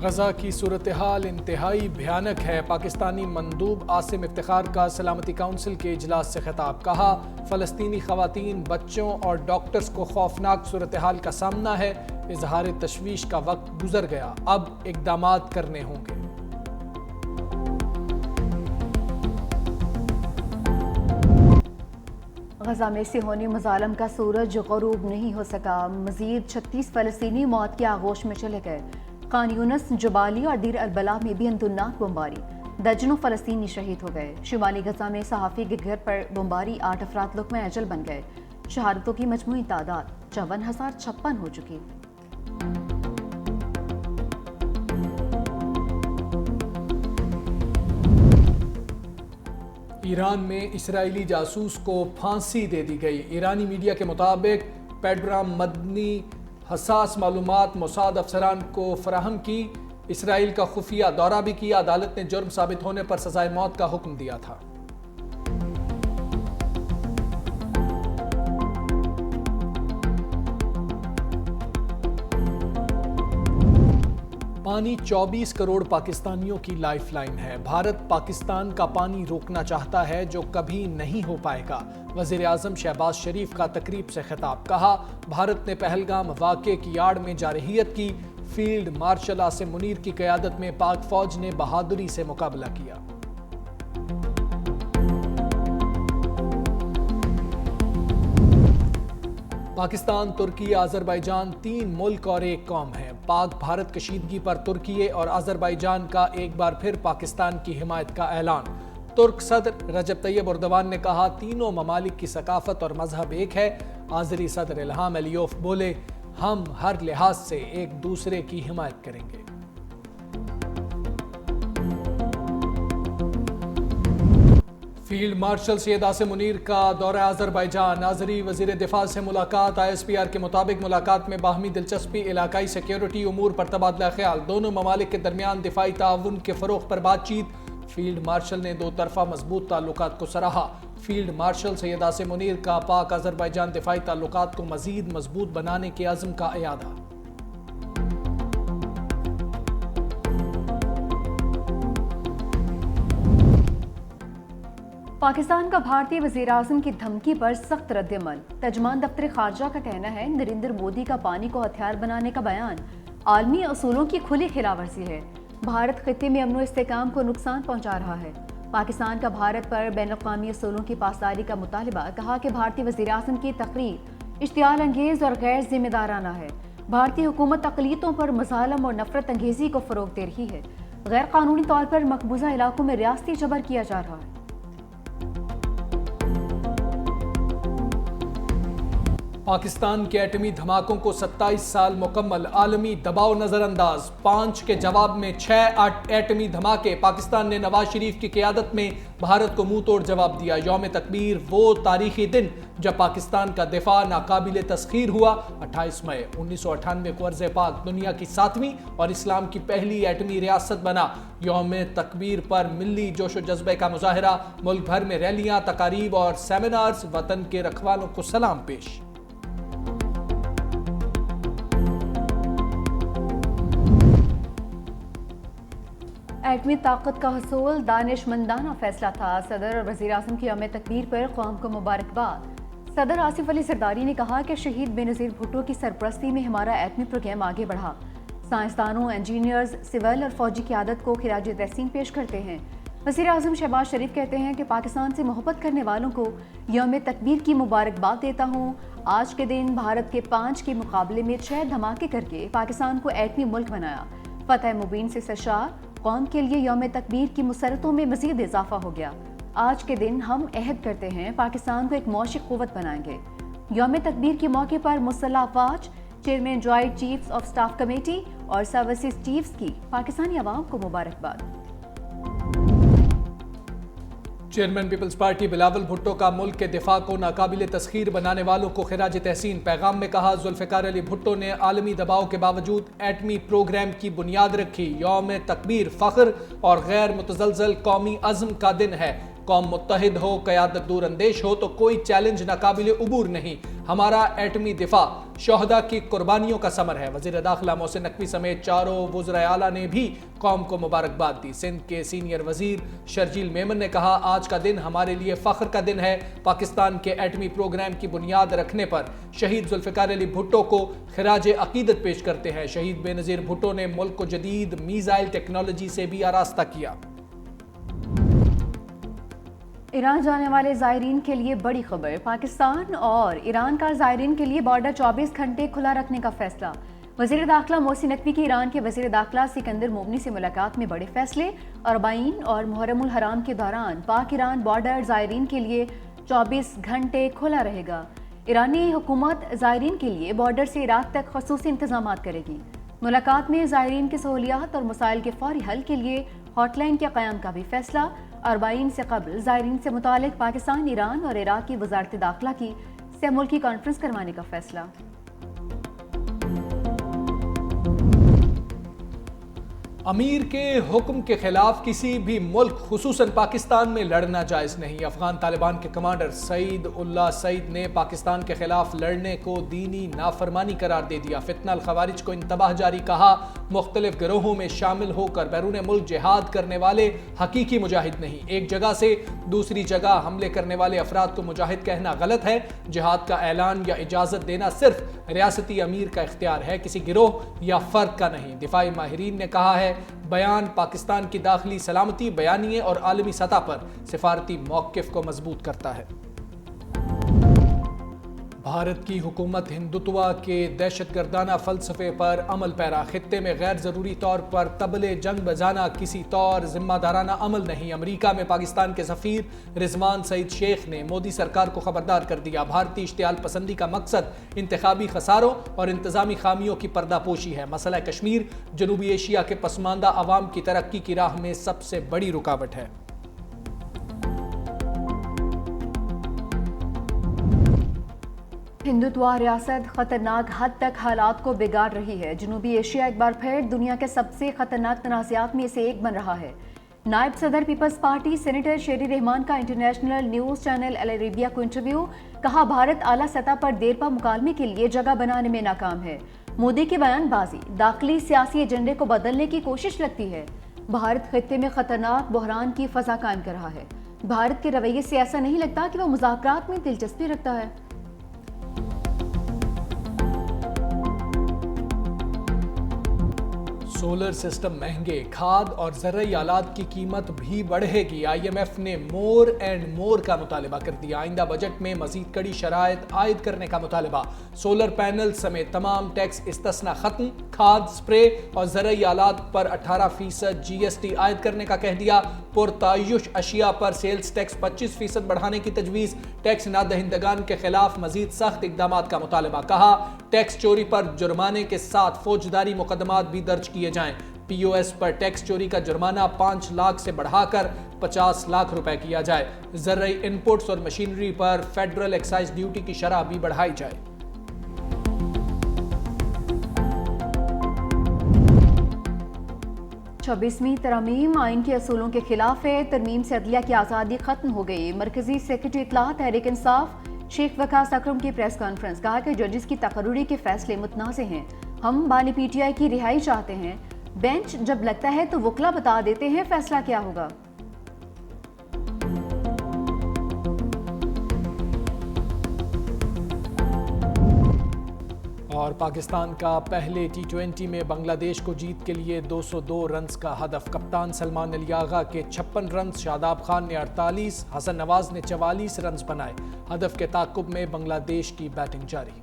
غزہ کی صورتحال انتہائی بھیانک ہے۔ پاکستانی مندوب عاصم افتخار کا سلامتی کونسل کے اجلاس سے خطاب۔ کہا فلسطینی خواتین، بچوں اور ڈاکٹرز کو خوفناک صورتحال کا سامنا ہے۔ اظہار تشویش کا وقت گزر گیا، اب اقدامات کرنے ہوں گے۔ غزہ میں صہیونی مظالم کا سورج غروب نہیں ہو سکا۔ مزید 36 فلسطینی موت کی آغوش میں چلے گئے۔ خان یونس، جبالی اور دیر البلا میں بھی اندھناک بمباری، درجنوں فلسطینی شہید ہو گئے۔ شمالی غزہ میں صحافی کے گھر پر بمباری، 8 افراد لقمہ اجل بن گئے۔ شہادتوں کی مجموعی تعداد 54,056 ہو چکی۔ ایران میں اسرائیلی جاسوس کو پھانسی دے دی گئی۔ ایرانی میڈیا کے مطابق پیڈرام مدنی حساس معلومات موساد افسران کو فراہم کی۔ اسرائیل کا خفیہ دورہ بھی کیا۔ عدالت نے جرم ثابت ہونے پر سزائے موت کا حکم دیا تھا۔ پانی 24 کروڑ پاکستانیوں کی لائف لائن ہے۔ بھارت پاکستان کا پانی روکنا چاہتا ہے جو کبھی نہیں ہو پائے گا۔ وزیر اعظم شہباز شریف کا تقریب سے خطاب۔ کہا بھارت نے پہلگام واقعے کی آڑ میں جارحیت کی۔ فیلڈ مارشل عاصم منیر کی قیادت میں پاک فوج نے بہادری سے مقابلہ کیا۔ پاکستان، ترکی، آذربائیجان 3 ملک اور ایک قوم ہے۔ پاک بھارت کشیدگی پر ترکی اور آذربائیجان کا ایک بار پھر پاکستان کی حمایت کا اعلان۔ ترک صدر رجب طیب اردوان نے کہا تینوں ممالک کی ثقافت اور مذہب ایک ہے۔ آذری صدر الہام علیوف بولے ہم ہر لحاظ سے ایک دوسرے کی حمایت کریں گے۔ فیلڈ مارشل سید عاصم منیر کا دورہ آذربائیجان۔ آذری وزیر دفاع سے ملاقات۔ ISPR کے مطابق ملاقات میں باہمی دلچسپی، علاقائی سیکیورٹی امور پر تبادلہ خیال، دونوں ممالک کے درمیان دفاعی تعاون کے فروغ پر بات چیت۔ فیلڈ مارشل نے 2 طرفہ مضبوط تعلقات کو سراہا۔ فیلڈ مارشل سید عاصم منیر کا پاک آذربائیجان دفاعی تعلقات کو مزید مضبوط بنانے کے عزم کا اعادہ۔ پاکستان کا بھارتی وزیر اعظم کی دھمکی پر سخت رد عمل۔ ترجمان دفتر خارجہ کا کہنا ہے نریندر مودی کا پانی کو ہتھیار بنانے کا بیان عالمی اصولوں کی کھلی خلاف ورزی ہے۔ بھارت خطے میں امن و استحکام کو نقصان پہنچا رہا ہے۔ پاکستان کا بھارت پر بین الاقوامی اصولوں کی پاسداری کا مطالبہ۔ کہا کہ بھارتی وزیر اعظم کی تقریر اشتعال انگیز اور غیر ذمہ دارانہ ہے۔ بھارتی حکومت اقلیتوں پر مظالم اور نفرت انگیزی کو فروغ دے رہی ہے۔ غیر قانونی طور پر مقبوضہ علاقوں میں ریاستی جبر کیا جا رہا ہے۔ پاکستان کے ایٹمی دھماکوں کو 27 سال مکمل، عالمی دباؤ نظر انداز۔ 5 کے جواب میں 6 ایٹمی دھماکے۔ پاکستان نے نواز شریف کی قیادت میں بھارت کو منہ توڑ جواب دیا۔ یوم تکبیر وہ تاریخی دن جب پاکستان کا دفاع ناقابل تسخیر ہوا۔ 28 مئی 1998 کو ارض پاک دنیا کی 7ویں اور اسلام کی پہلی ایٹمی ریاست بنا۔ یوم تکبیر پر ملی جوش و جذبے کا مظاہرہ، ملک بھر میں ریلیاں، تقاریب اور سیمینارز، وطن کے رکھوالوں کو سلام پیش۔ ایٹمی طاقت کا حصول دانش مندانہ فیصلہ تھا۔ صدر اور وزیر اعظم کی یوم تکبیر پر قوم کو مبارکباد۔ صدر آصف علی زرداری نے کہا کہ شہید بے نظیر بھٹو کی سرپرستی میں ہمارا ایٹمی پروگرام آگے بڑھا۔ سائنسدانوں، انجینئرز، سول اور فوجی قیادت کو خراج تحسین پیش کرتے ہیں۔ وزیر اعظم شہباز شریف کہتے ہیں کہ پاکستان سے محبت کرنے والوں کو یوم تکبیر کی مبارکباد دیتا ہوں۔ آج کے دن بھارت کے 5 کے مقابلے میں 6 دھماکے کر کے پاکستان کو ایٹمی ملک بنایا۔ فتح مبین سے سرشار قوم کے لیے یوم تکبیر کی مسرتوں میں مزید اضافہ ہو گیا۔ آج کے دن ہم عہد کرتے ہیں پاکستان کو ایک معاشی قوت بنائیں گے۔ یوم تکبیر کے موقع پر مسلح افواج، chairman joint chiefs of staff committee اور سروسز چیفز کی پاکستانی عوام کو مبارکباد۔ چیئرمین پیپلز پارٹی بلاول بھٹو کا ملک کے دفاع کو ناقابل تسخیر بنانے والوں کو خراج تحسین۔ پیغام میں کہا ذوالفقار علی بھٹو نے عالمی دباؤ کے باوجود ایٹمی پروگرام کی بنیاد رکھی۔ یوم تکبیر فخر اور غیر متزلزل قومی عزم کا دن ہے۔ कौम मुत्तहिद हो, क़यादत दूर अंदेश हो तो कोई चैलेंज नाकाबिल उबूर नहीं। हमारा एटमी दिफा शोहदा की कुर्बानियों का समर है। वज़ीर दाखिला मोहसिन नकवी समेत चारों वज़राए आला ने भी कौम को मुबारकबाद दी। सिंध के सीनियर वज़ीर शर्जील मेमन ने कहा, आज का दिन हमारे लिए फ़ख्र का दिन है। पाकिस्तान के एटमी प्रोग्राम की बुनियाद रखने पर शहीद जुल्फ़िकार अली भुट्टो को खिराज अक़ीदत पेश करते हैं। शहीद बेनज़ीर भुट्टो ने मुल्क को जदीद मीज़ाइल टेक्नोलॉजी से भी आरास्ता किया। ईरान जाने वाले ज़ायरीन के लिए बड़ी खबर। पाकिस्तान और ईरान का ज़ायरीन के लिए बॉर्डर 24 घंटे खुला रखने का फैसला। वज़ीर दाखिला मोहसिन नकवी की ईरान के वज़ीर दाखिला सिकंदर मोमनी से मुलाकात में बड़े फैसले। अरबाइन और मुहर्रमुल हराम के दौरान पाक ईरान बॉर्डर ज़ायरीन के लिए 24 घंटे खुला रहेगा। ईरानी हुकूमत ज़ायरीन के लिए बॉर्डर से इराक तक ख़ुसूसी इंतज़ाम करेगी। मुलाकात में ज़ायरीन की सहूलियात और मसाइल के फौरी हल के लिए हॉटलाइन के क़याम का भी फैसला। अरबाइन से कबल ज़ायरीन से मुतालिक पाकिस्तान, ईरान और इराक की वज़ारत दाखिला की से मुल्की कॉन्फ्रेंस करवाने का फैसला। अमीर के हुक्म के खिलाफ किसी भी मुल्क खुसूसन पाकिस्तान में लड़ना जायज़ नहीं। अफगान तालिबान के कमांडर सईद उल्लाह सईद ने पाकिस्तान के खिलाफ लड़ने को दीनी नाफरमानी करार दे दिया। फितना अल खवारिज को इंतबाह जारी कहा, मुख्तलिफ गिरोहों में शामिल होकर बैरून मुल्क जिहाद करने वाले हकीकी मुजाहिद नहीं। एक जगह से दूसरी जगह हमले करने वाले अफराद को मुजाहिद कहना गलत है। जिहाद का ऐलान या इजाज़त देना सिर्फ रियासती अमीर का इख्तियार है, किसी गिरोह या फर्द का नहीं। दिफाई माहिरीन ने कहा है, बयान पाकिस्तान की दाखिली सलामती, बयानिए और आलमी सतह पर सिफारती मौक़िफ़ को मजबूत करता है। भारत की हुकूमत हिंदुत्व के दहशतगर्दाना फ़लसफ़े पर अमल पैरा। खित्ते में गैर ज़रूरी तौर पर तबले जंग बजाना किसी तौर ज़िम्मेदाराना अमल नहीं। अमरीका में पाकिस्तान के सफ़ीर रिजवान सईद शेख ने मोदी सरकार को खबरदार कर दिया। भारतीय इश्तियाल पसंदी का मकसद इंतखाबी खसारों और इंतज़ामी खामियों की पर्दापोशी है। मसला कश्मीर जनूबी एशिया के पसमानदा अवाम की तरक्की की राह में सबसे बड़ी रुकावट है। हिंदुत्व रियासत खतरनाक हद तक हालात को बिगाड़ रही है। जनूबी एशिया एक बार फिर दुनिया के सबसे खतरनाक तनाज़ात में से एक बन रहा है। नायब सदर पीपल्स पार्टी सेनेटर शेरी रहमान का इंटरनेशनल न्यूज़ चैनल अल अरेबिया को इंटरव्यू। कहा, भारत आला सतह पर देरपा मुकालमे के लिए जगह बनाने में नाकाम है। मोदी की बयानबाजी दाखिली सियासी एजेंडे को बदलने की कोशिश लगती है। भारत खित्ते में खतरनाक बहरान की फजा कायम कर रहा है। भारत के रवैये से ऐसा नहीं लगता कि वो मुज़ाकरात में दिलचस्पी रखता है। सोलर सिस्टम महंगे, खाद और ज़रूरी आलात की कीमत भी बढ़ेगी। IMF ने मोर एंड मोर का मुतालबा कर दिया। आइंदा बजट में मजीद कड़ी शराइत आयद करने का मुतालबा। सोलर पैनल समेत तमाम टैक्स इस्तिस्ना खत्म। खाद, स्प्रे और ज़रूरी आलात पर 18% GST आयद करने का कह दिया। पुरतायुश अशिया पर सेल्स टैक्स 25% बढ़ाने की तजवीज़। टैक्स नादहिंदगान के खिलाफ मजीद सख्त इकदामात का मुतालबा। कहा, टैक्स चोरी पर जुर्माने के साथ फौजदारी मुकदमात भी दर्ज किए जाएं। POS पर टैक्स चोरी का जुर्माना 5 लाख से बढ़ाकर 50 लाख रुपए किया जाए। ज़रूरी इनपुट्स और मशीनरी पर फेडरल एक्साइज ड्यूटी की शरह भी बढ़ाई जाए। छब्बीसवीं तरमीम आइन के असूलों के खिलाफ है। तरमीम से अदलिया की आज़ादी खत्म हो गई। मरकजी सेक्रेटरी इत्तलाह तहरीक इंसाफ शेख वकास अकरम की प्रेस कॉन्फ्रेंस। कहा कि जजेस की तकर्रुरी के फैसले मुतनाज़े हैं। हम बानी PTI की रिहाई चाहते हैं। बेंच जब लगता है तो वकला बता देते हैं फैसला क्या होगा। और पाकिस्तान का पहले T20 में बांग्लादेश को जीत के लिए 202 रन्स का हदफ। कप्तान सलमान अली आगा के 56 रन्स, शादाब खान ने 48, हसन नवाज ने 44 रन्स बनाए। हदफ के ताक़ुब में बांग्लादेश की बैटिंग जारी।